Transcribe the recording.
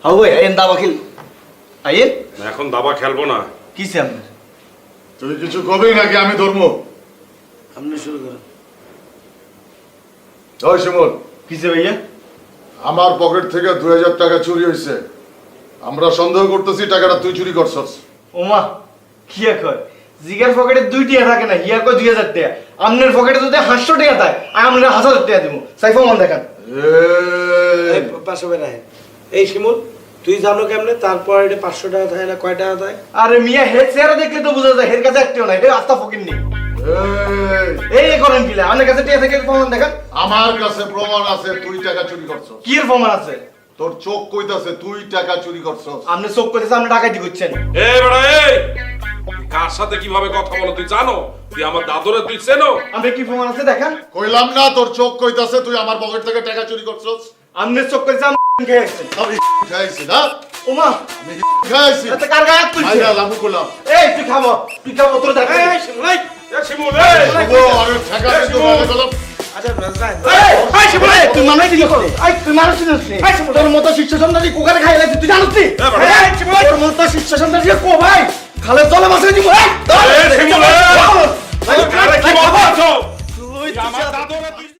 হ্যাঁ ভাই আইন দাবা খেল আইন এখন দাবা খেলবো না। কিসে আপনার? তুই কিছু কবি নাকি আমি ধর্ম? আপনি শুরু করেন। ওই শিমুল, কিসে ভাইয়া? আমার পকেট থেকে 2000 টাকা চুরি হয়েছে। আমরা সন্দেহ করতেছি টাকাটা তুই চুরি করছস। ওমা কি কয় জিগার পকেটে 2 টাকা থাকে না, হিয়া কয় 2000 টাকা। আপনার পকেটে যদি 500 টাকা থাকে আমি আপনার 1000 টাকা দিব। সাইফা মান দেখান। এই, পাশে বেড়ায় এই শিমুল তুই জানো কেমনে তারপর এটা 500 টাকা থাকে না কয় টাকা থাকে? আরে মিয়া হেড চেহারা দেখলে তো বোঝা যায় হের কাছে একটিও নাই। এই আস্তা ফকির নেই। এই করেন কিলা আপনার কাছে টাকা থেকে প্রমাণ দেখান। আমার কাছে প্রমাণ আছে তুই টাকা চুরি করছস। কি এর প্রমাণ আছে? তোর চোখ কইতাছে তুই টাকা চুরি করছস। আপনি চোখ করেছে আপনি ডাকাতি করছেন। এই বেটা এই, তুই কার সাথে কিভাবে কথা বলো তুই জানো? তুই আমার দাদুরে তুই চেনো? আপনি কি প্রমাণ আছে দেখান। কইলাম না তোর চোখ কইতাছে তুই আমার পকেট থেকে টাকা চুরি করছস। আপনি চোখ করেছে আপনি খেয়েছেন। আমি খাইছি না, ওমা আমি খাইছি। এত কার গায়ে হাত তুলছে? আইয়া লাগু করলাম। এই তুই খাবো তোর দেখ। এই শিমুল এই এ শিমুল এই, ও আরে ঠেকা কিন্তু বলে গেলাম। আচ্ছা রাজা এই শিমুল তুই মানুষ দিলি কর। এই তুই মানুষ দিলিস নি। এই শিমুল তোর মতো শিষ্য সন্তানই কোকারে খাইলা তুই জানিস নি? এ বাবা। এই শিমুল তোর মতো শিষ্য সন্তানই কো ভাই খালে জলে বসে দিব। এই এই শিমুল এই,